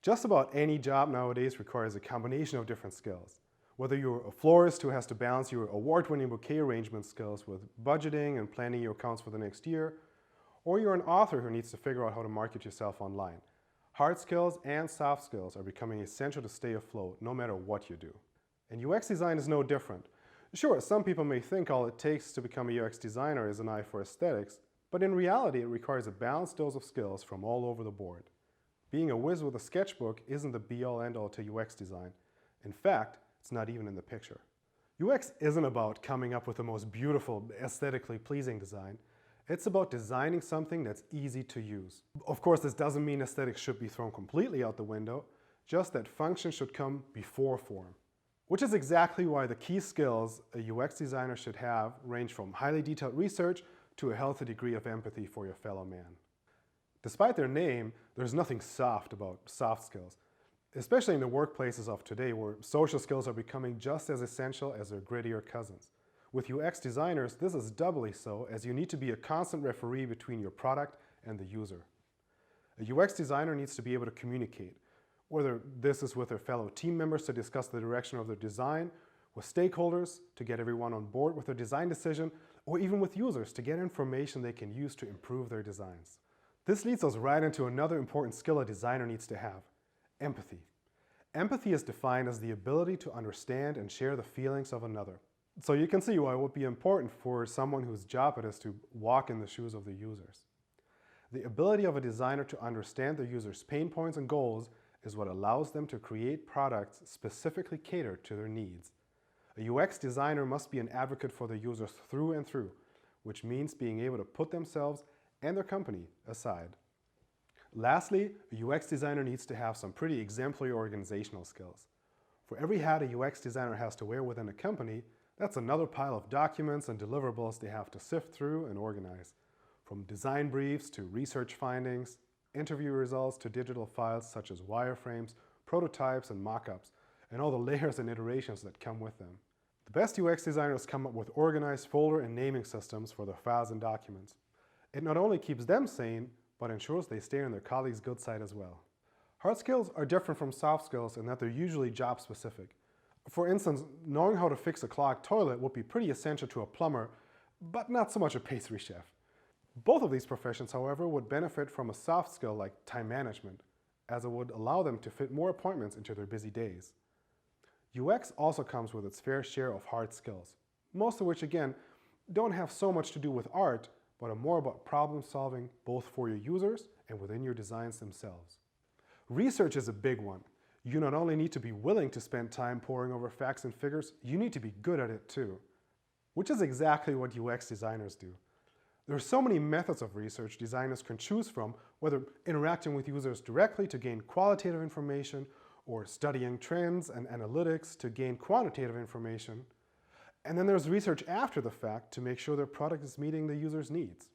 Just about any job nowadays requires a combination of different skills. Whether you're a florist who has to balance your award-winning bouquet arrangement skills with budgeting and planning your accounts for the next year, or you're an author who needs to figure out how to market yourself online. Hard skills and soft skills are becoming essential to stay afloat, no matter what you do. And UX design is no different. Sure, some people may think all it takes to become a UX designer is an eye for aesthetics, but in reality it requires a balanced dose of skills from all over the board. Being a whiz with a sketchbook isn't the be-all end-all to UX design. In fact, it's not even in the picture. UX isn't about coming up with the most beautiful, aesthetically pleasing design. It's about designing something that's easy to use. Of course, this doesn't mean aesthetics should be thrown completely out the window, just that function should come before form. Which is exactly why the key skills a UX designer should have range from highly detailed research to a healthy degree of empathy for your fellow man. Despite their name, there's nothing soft about soft skills, especially in the workplaces of today where social skills are becoming just as essential as their grittier cousins. With UX designers, this is doubly so, as you need to be a constant referee between your product and the user. A UX designer needs to be able to communicate, whether this is with their fellow team members to discuss the direction of their design, with stakeholders to get everyone on board with their design decision, or even with users to get information they can use to improve their designs. This leads us right into another important skill a designer needs to have: empathy. Empathy is defined as the ability to understand and share the feelings of another. So you can see why it would be important for someone whose job it is to walk in the shoes of the users. The ability of a designer to understand their users' pain points and goals is what allows them to create products specifically catered to their needs. A UX designer must be an advocate for their users through and through, which means being able to put themselves and their company aside. Lastly, a UX designer needs to have some pretty exemplary organizational skills. For every hat a UX designer has to wear within a company, that's another pile of documents and deliverables they have to sift through and organize. From design briefs to research findings, interview results to digital files such as wireframes, prototypes, and mock-ups, and all the layers and iterations that come with them. The best UX designers come up with organized folder and naming systems for their files and documents. It not only keeps them sane, but ensures they stay on their colleagues' good side as well. Hard skills are different from soft skills in that they're usually job-specific. For instance, knowing how to fix a clogged toilet would be pretty essential to a plumber, but not so much a pastry chef. Both of these professions, however, would benefit from a soft skill like time management, as it would allow them to fit more appointments into their busy days. UX also comes with its fair share of hard skills, most of which, again, don't have so much to do with art, but are more about problem solving both for your users and within your designs themselves. Research is a big one. You not only need to be willing to spend time poring over facts and figures, you need to be good at it too. Which is exactly what UX designers do. There are so many methods of research designers can choose from, whether interacting with users directly to gain qualitative information, or studying trends and analytics to gain quantitative information. And then there's research after the fact to make sure their product is meeting the user's needs.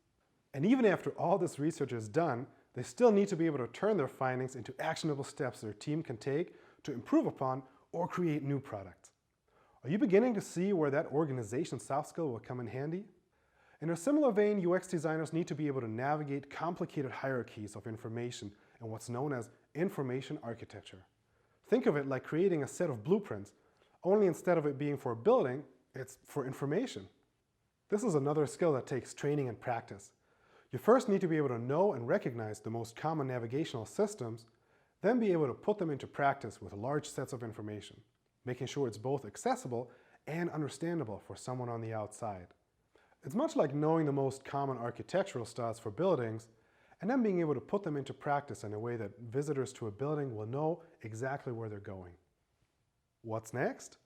And even after all this research is done, they still need to be able to turn their findings into actionable steps their team can take to improve upon or create new products. Are you beginning to see where that organization soft skill will come in handy? In a similar vein, UX designers need to be able to navigate complicated hierarchies of information and what's known as information architecture. Think of it like creating a set of blueprints, only instead of it being for a building, it's for information. This is another skill that takes training and practice. You first need to be able to know and recognize the most common navigational systems, then be able to put them into practice with large sets of information, making sure it's both accessible and understandable for someone on the outside. It's much like knowing the most common architectural styles for buildings, and then being able to put them into practice in a way that visitors to a building will know exactly where they're going. What's next?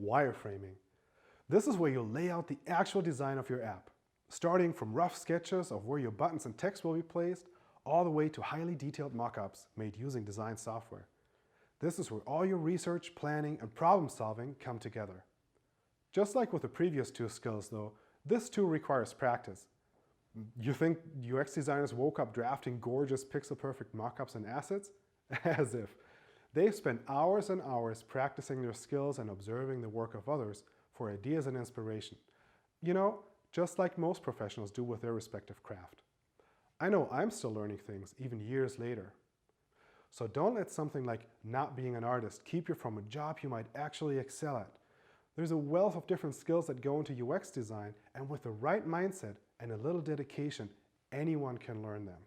Wireframing. This is where you'll lay out the actual design of your app, starting from rough sketches of where your buttons and text will be placed, all the way to highly detailed mock-ups made using design software. This is where all your research, planning, and problem solving come together. Just like with the previous two skills though, this too requires practice. You think UX designers woke up drafting gorgeous pixel-perfect mock-ups and assets? As if. They've spent hours and hours practicing their skills and observing the work of others for ideas and inspiration. You know, just like most professionals do with their respective craft. I know I'm still learning things even years later. So don't let something like not being an artist keep you from a job you might actually excel at. There's a wealth of different skills that go into UX design, and with the right mindset and a little dedication, anyone can learn them.